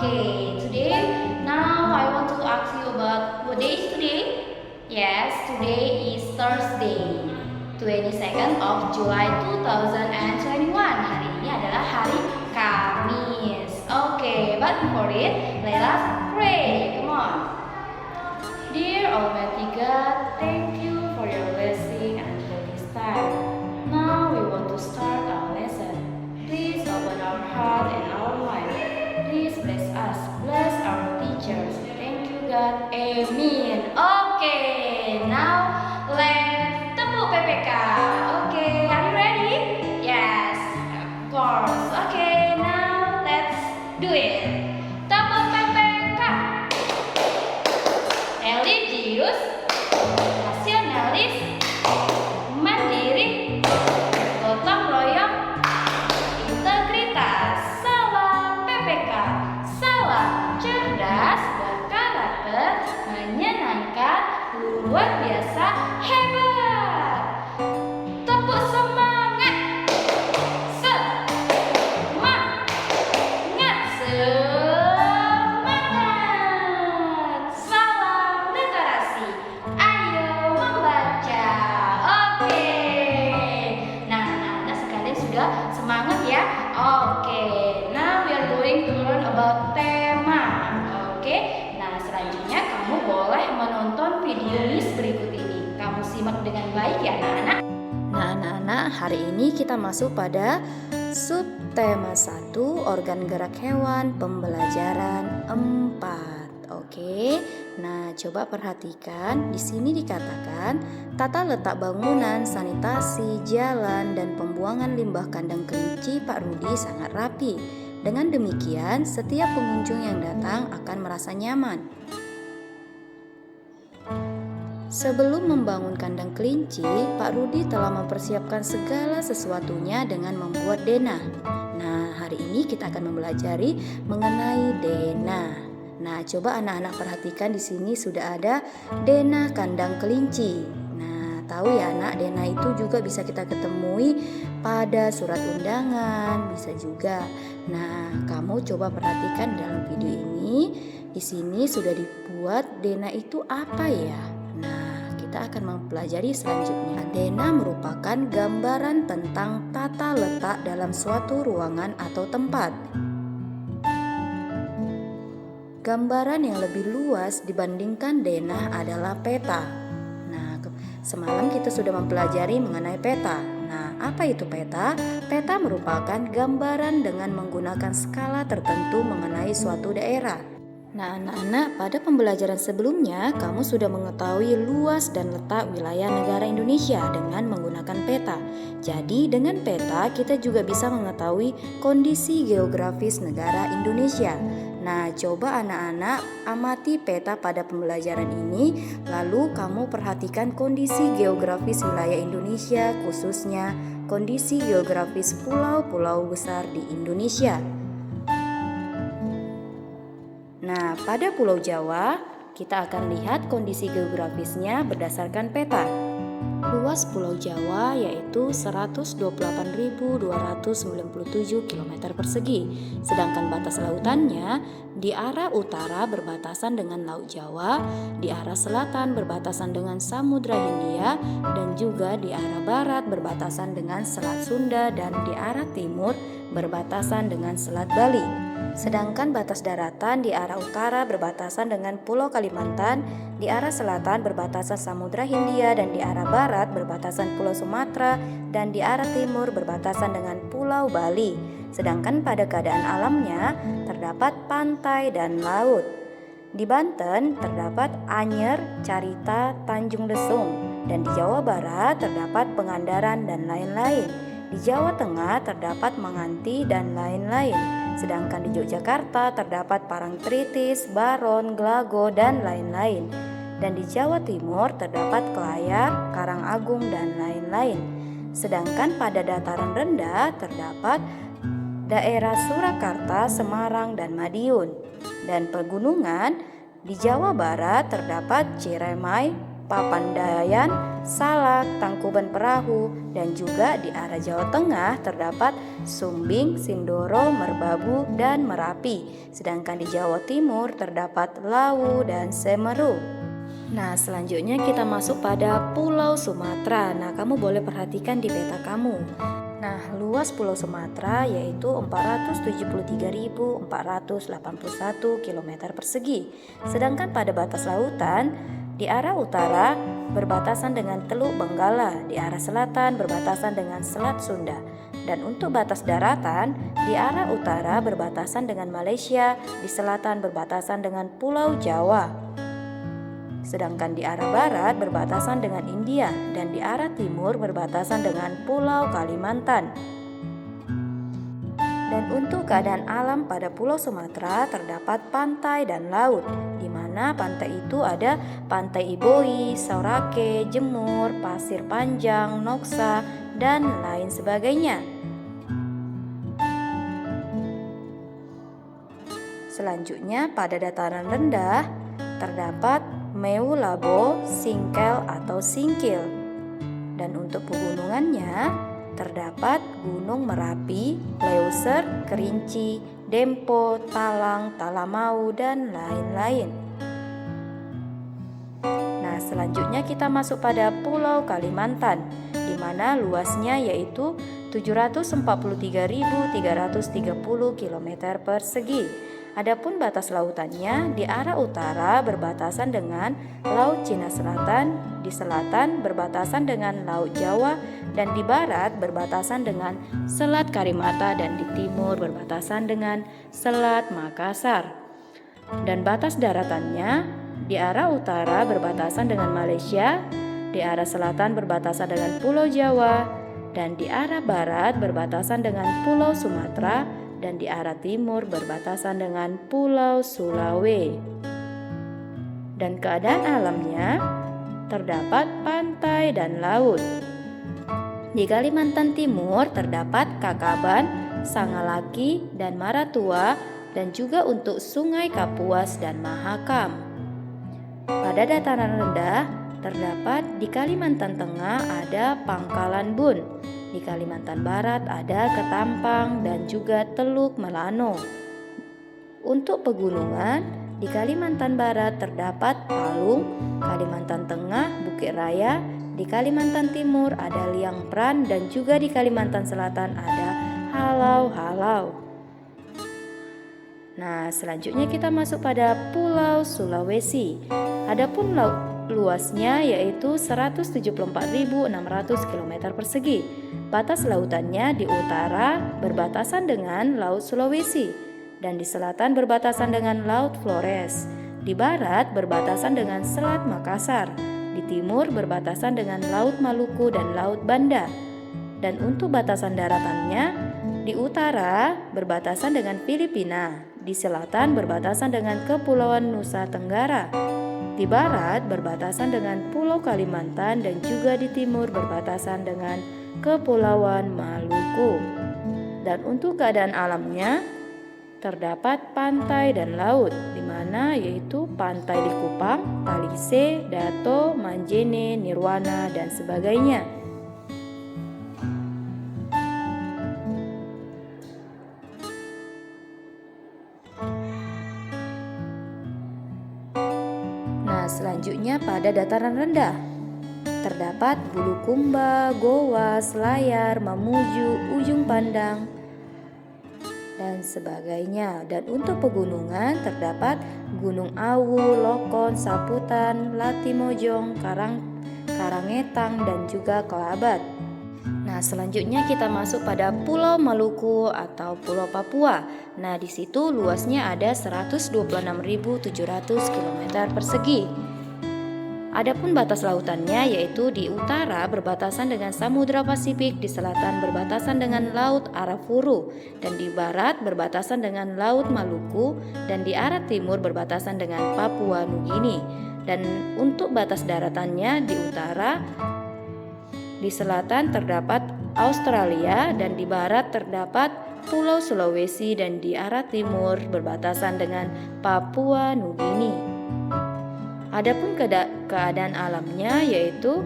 Okay, now I want to ask you about what day is today? Yes, today is Thursday, 22nd of July 2021. Hari ini adalah hari Kamis. Okay, but before it, let us pray. Come on. Dear Almighty God, thank you for your blessing until this time. Now we want to start our lesson. Please open our heart and our mind. Please bless us, bless our teachers. Thank you God, amen. Okay, now let's tepuk PPK. Okay, are you ready? Yes, of course. Okay, now let's do it. Tepuk PPK. Religius, nasionalis, mandiri, gotong royong, integritas. Salam PPK. Salam cerdas, berkarakter, menyenangkan, luar biasa, hebat. Tepuk semangat. Semangat. Semangat. Salam literasi. Ayo membaca. Oke. Nah, anak-anak sekalian sudah semangat ya? Oke. Now we are going to learn about tema. Oke. Nah, selanjutnya kamu boleh menonton video Miss berikut ini. Kamu simak dengan baik ya, anak-anak. Nah, anak-anak, hari ini kita masuk pada subtema 1, organ gerak hewan, pembelajaran 4. Oke. Nah, coba perhatikan. Di sini dikatakan tata letak bangunan, sanitasi, jalan, dan pembuangan limbah kandang kelinci Pak Rudi sangat rapi. Dengan demikian, setiap pengunjung yang datang akan merasa nyaman. Sebelum membangun kandang kelinci, Pak Rudi telah mempersiapkan segala sesuatunya dengan membuat denah. Nah, hari ini kita akan mempelajari mengenai denah. Nah, coba anak-anak perhatikan di sini sudah ada denah kandang kelinci. Nah, tahu ya anak, denah itu juga bisa kita ketemui pada surat undangan, bisa juga. Nah, kamu coba perhatikan dalam video ini. Di sini sudah dibuat denah itu apa ya? Nah, kita akan mempelajari selanjutnya. Denah merupakan gambaran tentang tata letak dalam suatu ruangan atau tempat. Gambaran yang lebih luas dibandingkan denah adalah peta. Nah, semalam kita sudah mempelajari mengenai peta. Nah, apa itu peta? Peta merupakan gambaran dengan menggunakan skala tertentu mengenai suatu daerah. Nah, anak-anak, pada pembelajaran sebelumnya kamu sudah mengetahui luas dan letak wilayah negara Indonesia dengan menggunakan peta. Jadi, dengan peta kita juga bisa mengetahui kondisi geografis negara Indonesia. Nah, coba anak-anak amati peta pada pembelajaran ini, lalu kamu perhatikan kondisi geografis wilayah Indonesia, khususnya kondisi geografis pulau-pulau besar di Indonesia. Nah, pada Pulau Jawa, kita akan lihat kondisi geografisnya berdasarkan peta. Luas Pulau Jawa yaitu 128.297 km persegi, sedangkan batas lautannya di arah utara berbatasan dengan Laut Jawa, di arah selatan berbatasan dengan Samudra Hindia, dan juga di arah barat berbatasan dengan Selat Sunda, dan di arah timur berbatasan dengan Selat Bali. Sedangkan batas daratan di arah utara berbatasan dengan Pulau Kalimantan, di arah selatan berbatasan Samudra Hindia, dan di arah barat berbatasan Pulau Sumatera, dan di arah timur berbatasan dengan Pulau Bali. Sedangkan pada keadaan alamnya terdapat pantai dan laut. Di Banten terdapat Anyer, Carita, Tanjung Lesung, dan di Jawa Barat terdapat Pangandaran dan lain-lain. Di Jawa Tengah terdapat Menganti dan lain-lain. Sedangkan di Yogyakarta terdapat Parangtritis, Baron, Glago, dan lain-lain. Dan di Jawa Timur terdapat Kelayar, Karangagung, dan lain-lain. Sedangkan pada dataran rendah terdapat daerah Surakarta, Semarang, dan Madiun. Dan pegunungan di Jawa Barat terdapat Ciremai, Papandayan, Salak, Tangkuban Perahu, dan juga di arah Jawa Tengah terdapat Sumbing, Sindoro, Merbabu, dan Merapi. Sedangkan di Jawa Timur terdapat Lawu dan Semeru. Nah, selanjutnya kita masuk pada Pulau Sumatera. Nah, kamu boleh perhatikan di peta kamu. Nah, luas Pulau Sumatera yaitu 473.481 km persegi. Sedangkan pada batas lautan, di arah utara berbatasan dengan Teluk Benggala, di arah selatan berbatasan dengan Selat Sunda. Dan untuk batas daratan, di arah utara berbatasan dengan Malaysia, di selatan berbatasan dengan Pulau Jawa. Sedangkan di arah barat berbatasan dengan India dan di arah timur berbatasan dengan Pulau Kalimantan. Dan untuk keadaan alam pada Pulau Sumatera terdapat pantai dan laut, di mana pantai itu ada Pantai Iboi, Saurake, Jemur, Pasir Panjang, Noksa, dan lain sebagainya. Selanjutnya pada dataran rendah terdapat Meulabo, Singkel atau Singkil. Dan untuk pegunungannya terdapat Gunung Merapi, Leuser, Kerinci, Dempo, Talang, Talamau, dan lain-lain. Nah, selanjutnya kita masuk pada Pulau Kalimantan, di mana luasnya yaitu 743.330 km persegi. Adapun batas lautannya di arah utara berbatasan dengan Laut Cina Selatan, di selatan berbatasan dengan Laut Jawa, dan di barat berbatasan dengan Selat Karimata, dan di timur berbatasan dengan Selat Makassar. Dan batas daratannya di arah utara berbatasan dengan Malaysia, di arah selatan berbatasan dengan Pulau Jawa, dan di arah barat berbatasan dengan Pulau Sumatera, dan di arah timur berbatasan dengan Pulau Sulawesi. Dan keadaan alamnya terdapat pantai dan laut. Di Kalimantan Timur terdapat Kakaban, Sangalaki, dan Maratua, dan juga untuk Sungai Kapuas dan Mahakam. Pada dataran rendah terdapat di Kalimantan Tengah ada Pangkalan Bun. Di Kalimantan Barat ada Ketampang dan juga Teluk Melano. Untuk pegunungan, di Kalimantan Barat terdapat Palung, Kalimantan Tengah Bukit Raya, di Kalimantan Timur ada Liang Pran, dan juga di Kalimantan Selatan ada Halau-Halau. Nah, selanjutnya kita masuk pada Pulau Sulawesi. Adapun luasnya yaitu 174.600 km persegi. Batas lautannya di utara berbatasan dengan Laut Sulawesi, dan di selatan berbatasan dengan Laut Flores. Di barat berbatasan dengan Selat Makassar. Di timur berbatasan dengan Laut Maluku dan Laut Banda. Dan untuk batasan daratannya, di utara berbatasan dengan Filipina. Di selatan berbatasan dengan Kepulauan Nusa Tenggara. Di barat berbatasan dengan Pulau Kalimantan, dan juga di timur berbatasan dengan Kepulauan Maluku. Dan untuk keadaan alamnya terdapat pantai dan laut, di mana yaitu Pantai Likupang, Talise, Dato, Manjene, Nirwana, dan sebagainya. Nah, selanjutnya pada dataran rendah terdapat Bulukumba, Goa, Selayar, Mamuju, Ujung Pandang, dan sebagainya. Dan untuk pegunungan terdapat Gunung Awu, Lokon, Saputan, Latimojong, Karangetang, dan juga Kelabat. Nah, selanjutnya kita masuk pada Pulau Maluku atau Pulau Papua. Nah, di situ luasnya ada 126.700 km persegi. Adapun batas lautannya yaitu di utara berbatasan dengan Samudra Pasifik, di selatan berbatasan dengan Laut Arafuru, dan di barat berbatasan dengan Laut Maluku, dan di arah timur berbatasan dengan Papua Nugini. Dan untuk batas daratannya di utara, di selatan terdapat Australia, dan di barat terdapat Pulau Sulawesi, dan di arah timur berbatasan dengan Papua Nugini. Adapun keadaan alamnya yaitu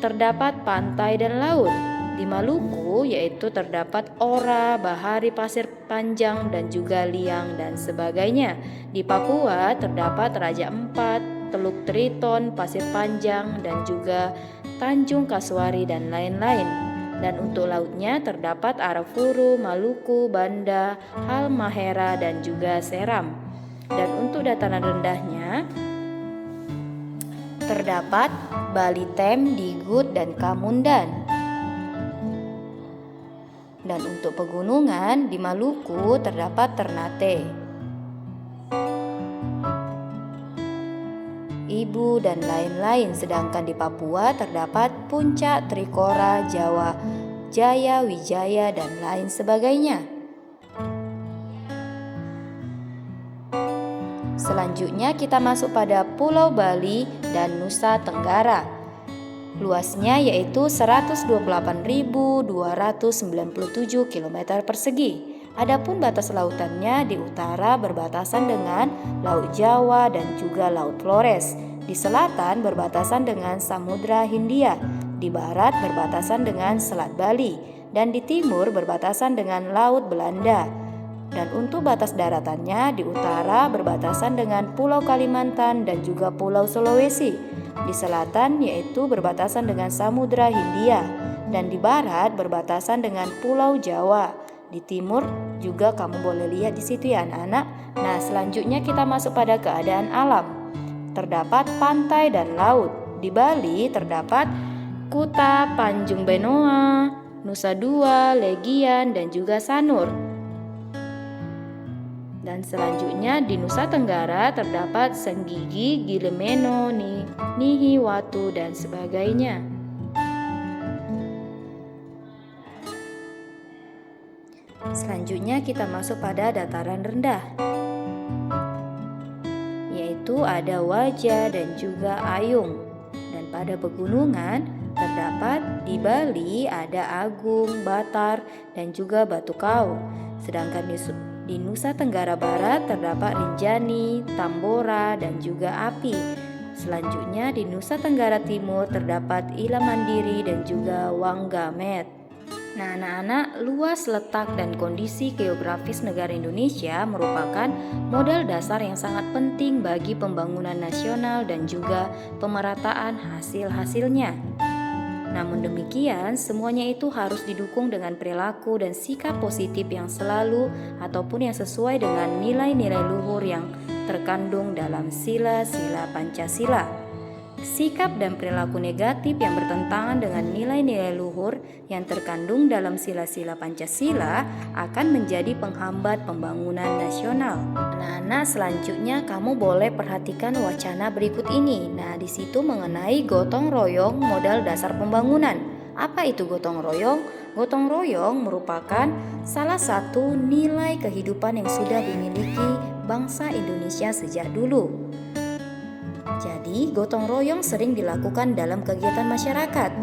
terdapat pantai dan laut. Di Maluku yaitu terdapat ora, bahari, pasir panjang dan juga liang dan sebagainya. Di Papua terdapat Raja Ampat, Teluk Triton, pasir panjang dan juga Tanjung Kasuari dan lain-lain. Dan untuk lautnya terdapat Arafuru, Maluku, Banda, Halmahera dan juga Seram. Dan untuk dataran rendahnya terdapat Bali Tem, Digut dan Kamundan. Dan untuk pegunungan di Maluku terdapat Ternate, Ibu dan lain-lain. Sedangkan di Papua terdapat Puncak, Trikora, Jawa, Jaya, Wijaya dan lain sebagainya. Selanjutnya kita masuk pada Pulau Bali dan Nusa Tenggara. Luasnya yaitu 128.297 km persegi. Adapun batas lautannya di utara berbatasan dengan Laut Jawa dan juga Laut Flores. Di selatan berbatasan dengan Samudra Hindia. Di barat berbatasan dengan Selat Bali. Dan di timur berbatasan dengan Laut Belanda. Dan untuk batas daratannya di utara berbatasan dengan Pulau Kalimantan dan juga Pulau Sulawesi. Di selatan yaitu berbatasan dengan Samudra Hindia dan di barat berbatasan dengan Pulau Jawa. Di timur juga kamu boleh lihat di situ ya anak-anak. Nah, selanjutnya kita masuk pada keadaan alam. Terdapat pantai dan laut. Di Bali terdapat Kuta, Tanjung Benoa, Nusa Dua, Legian dan juga Sanur. Dan selanjutnya di Nusa Tenggara terdapat Senggigi, Gilimeno, Nihi, Watu dan sebagainya. Selanjutnya kita masuk pada dataran rendah, yaitu ada Wajah dan juga Ayung. Dan pada pegunungan terdapat di Bali ada Agung, Batar dan juga Batu Kau. Sedangkan di Nusa Tenggara Barat terdapat Rinjani, Tambora, dan juga Api. Selanjutnya di Nusa Tenggara Timur terdapat Ila Mandiri dan juga Wanggamet. Nah anak-anak, luas letak dan kondisi geografis negara Indonesia merupakan modal dasar yang sangat penting bagi pembangunan nasional dan juga pemerataan hasil-hasilnya. Namun demikian, semuanya itu harus didukung dengan perilaku dan sikap positif yang selalu ataupun yang sesuai dengan nilai-nilai luhur yang terkandung dalam sila-sila Pancasila. Sikap dan perilaku negatif yang bertentangan dengan nilai-nilai luhur yang terkandung dalam sila-sila Pancasila akan menjadi penghambat pembangunan nasional. Anak-anak, selanjutnya kamu boleh perhatikan wacana berikut ini. Nah, di situ mengenai gotong royong modal dasar pembangunan. Apa itu gotong royong? Gotong royong merupakan salah satu nilai kehidupan yang sudah dimiliki bangsa Indonesia sejak dulu. Jadi, gotong royong sering dilakukan dalam kegiatan masyarakat.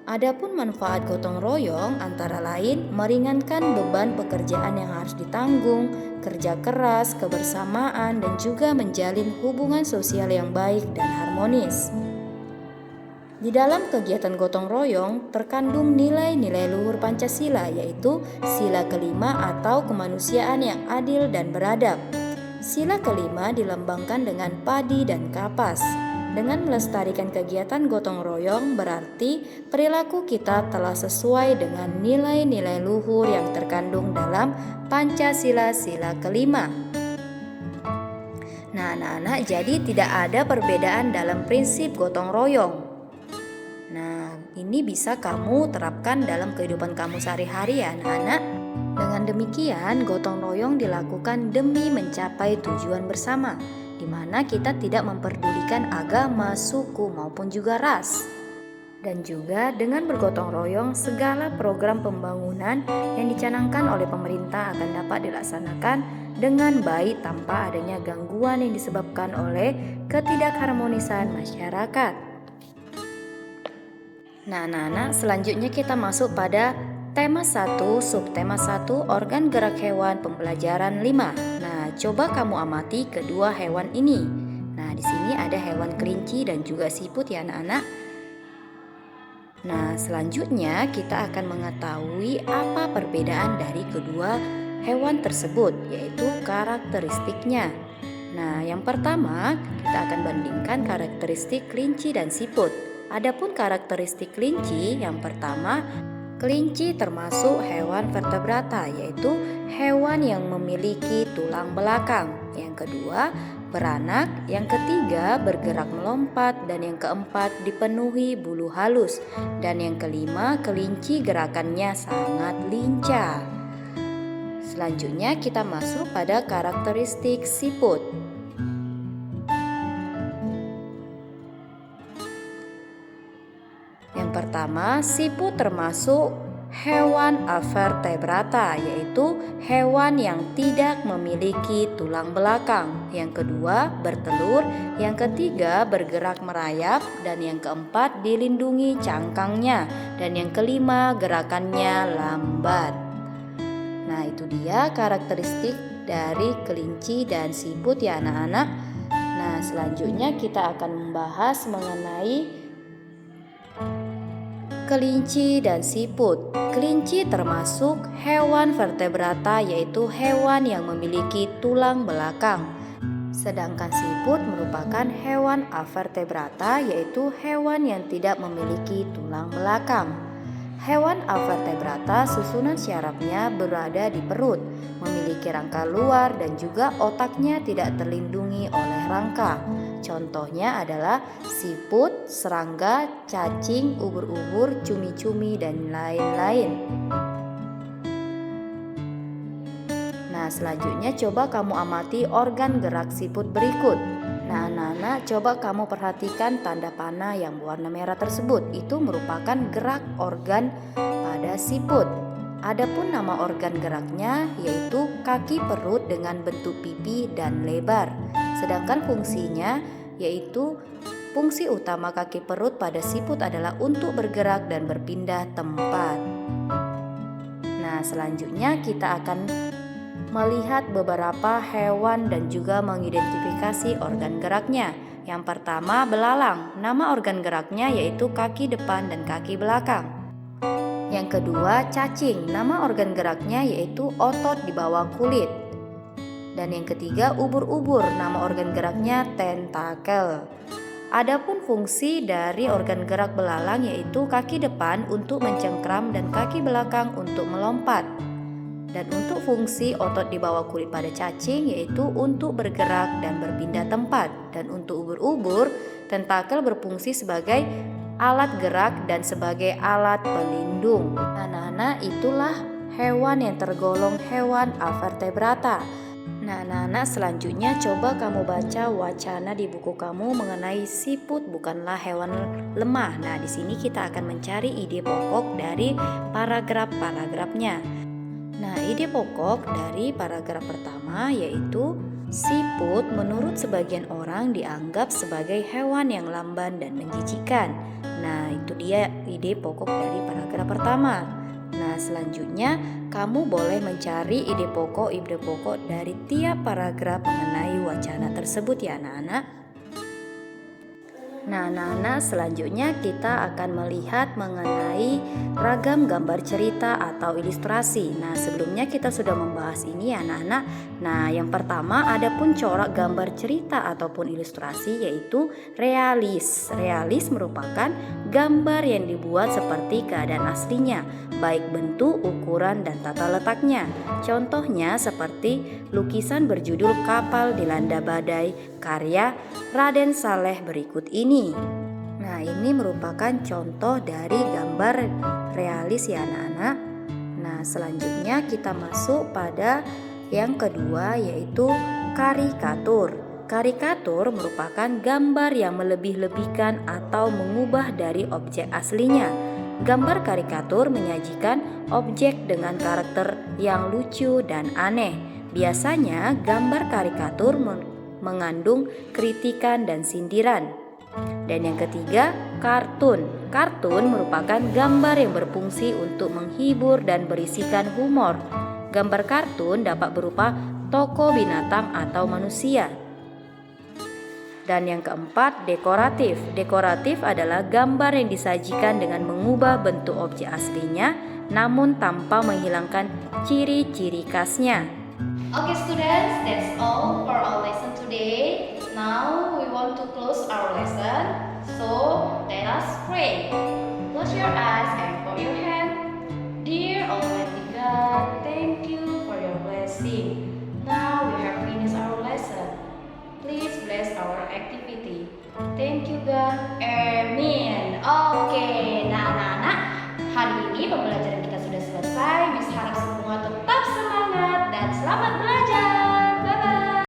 Adapun manfaat gotong royong antara lain meringankan beban pekerjaan yang harus ditanggung, kerja keras, kebersamaan, dan juga menjalin hubungan sosial yang baik dan harmonis. Di dalam kegiatan gotong royong terkandung nilai-nilai luhur Pancasila, yaitu sila kelima atau kemanusiaan yang adil dan beradab. Sila kelima dilambangkan dengan padi dan kapas. Dengan melestarikan kegiatan gotong royong berarti perilaku kita telah sesuai dengan nilai-nilai luhur yang terkandung dalam Pancasila sila kelima. Nah anak-anak, jadi tidak ada perbedaan dalam prinsip gotong royong. Nah ini bisa kamu terapkan dalam kehidupan kamu sehari-hari ya anak-anak. Dengan demikian, gotong royong dilakukan demi mencapai tujuan bersama, di mana kita tidak memperdulikan agama, suku, maupun juga ras. Dan juga dengan bergotong royong, segala program pembangunan yang dicanangkan oleh pemerintah akan dapat dilaksanakan dengan baik tanpa adanya gangguan yang disebabkan oleh ketidakharmonisan masyarakat. Nah, anak-anak, selanjutnya kita masuk pada Tema 1, subtema 1, organ gerak hewan, pembelajaran 5. Nah, coba kamu amati kedua hewan ini. Nah, di sini ada hewan kelinci dan juga siput ya anak-anak. Nah, selanjutnya kita akan mengetahui apa perbedaan dari kedua hewan tersebut, yaitu karakteristiknya. Nah, yang pertama kita akan bandingkan karakteristik kelinci dan siput. Adapun karakteristik kelinci, yang pertama, kelinci termasuk hewan vertebrata, yaitu hewan yang memiliki tulang belakang. Yang kedua, beranak. Yang ketiga, bergerak melompat. Dan yang keempat, dipenuhi bulu halus. Dan yang kelima, kelinci gerakannya sangat lincah. Selanjutnya kita masuk pada karakteristik siput. Yang pertama, siput termasuk hewan avertebrata, yaitu hewan yang tidak memiliki tulang belakang. Yang kedua, bertelur. Yang ketiga, bergerak merayap. Dan yang keempat, dilindungi cangkangnya. Dan yang kelima, gerakannya lambat. Nah, itu dia karakteristik dari kelinci dan siput ya anak-anak. Nah, selanjutnya kita akan membahas mengenai kelinci dan siput. Kelinci termasuk hewan vertebrata, yaitu hewan yang memiliki tulang belakang. Sedangkan siput merupakan hewan avertebrata, yaitu hewan yang tidak memiliki tulang belakang. Hewan avertebrata susunan syarafnya berada di perut, memiliki rangka luar dan juga otaknya tidak terlindungi oleh rangka. Contohnya adalah siput, serangga, cacing, ubur-ubur, cumi-cumi, dan lain-lain. Nah, selanjutnya coba kamu amati organ gerak siput berikut. Nah, anak-anak, coba kamu perhatikan tanda panah yang berwarna merah tersebut. Itu merupakan gerak organ pada siput. Adapun nama organ geraknya yaitu kaki perut dengan bentuk pipi dan lebar. Sedangkan fungsinya yaitu fungsi utama kaki perut pada siput adalah untuk bergerak dan berpindah tempat. Nah, selanjutnya kita akan melihat beberapa hewan dan juga mengidentifikasi organ geraknya. Yang pertama, belalang. Nama organ geraknya yaitu kaki depan dan kaki belakang. Yang kedua, cacing. Nama organ geraknya yaitu otot di bawah kulit. Dan yang ketiga, ubur-ubur. Nama organ geraknya tentakel. Adapun fungsi dari organ gerak belalang yaitu kaki depan untuk mencengkram dan kaki belakang untuk melompat. Dan untuk fungsi otot di bawah kulit pada cacing yaitu untuk bergerak dan berpindah tempat. Dan untuk ubur-ubur, tentakel berfungsi sebagai alat gerak dan sebagai alat pelindung. Anak-anak, itulah hewan yang tergolong hewan avertebrata. Nah, anak-anak, selanjutnya coba kamu baca wacana di buku kamu mengenai siput bukanlah hewan lemah. Nah, di sini kita akan mencari ide pokok dari paragraf-paragrafnya. Nah, ide pokok dari paragraf pertama yaitu siput menurut sebagian orang dianggap sebagai hewan yang lamban dan menjijikkan. Nah, itu dia ide pokok dari paragraf pertama. Nah, selanjutnya kamu boleh mencari ide pokok dari tiap paragraf mengenai wacana tersebut ya anak-anak. Nah, anak-anak, selanjutnya kita akan melihat mengenai ragam gambar cerita atau ilustrasi. Nah, sebelumnya kita sudah membahas ini ya anak-anak. Nah, yang pertama adapun corak gambar cerita ataupun ilustrasi yaitu realis. Realis merupakan gambar yang dibuat seperti keadaan aslinya, baik bentuk, ukuran, dan tata letaknya. Contohnya seperti lukisan berjudul Kapal Dilanda Badai karya Raden Saleh berikut ini. Nah, ini merupakan contoh dari gambar realis ya anak-anak. Nah, selanjutnya kita masuk pada yang kedua yaitu karikatur. Karikatur merupakan gambar yang melebih-lebihkan atau mengubah dari objek aslinya. Gambar karikatur menyajikan objek dengan karakter yang lucu dan aneh. Biasanya gambar karikatur mengandung kritikan dan sindiran. Dan yang ketiga, kartun. Kartun merupakan gambar yang berfungsi untuk menghibur dan berisikan humor. Gambar kartun dapat berupa tokoh, binatang, atau manusia. Dan yang keempat, dekoratif. Dekoratif adalah gambar yang disajikan dengan mengubah bentuk objek aslinya, namun tanpa menghilangkan ciri-ciri khasnya. Okay students, that's all for our lesson today. Now we want to close our lesson. So let us pray. Close your eyes and fold your hand. Dear Almighty God, thank you for your blessing. Now we have finished our lesson. Please bless our activity. Thank you God. And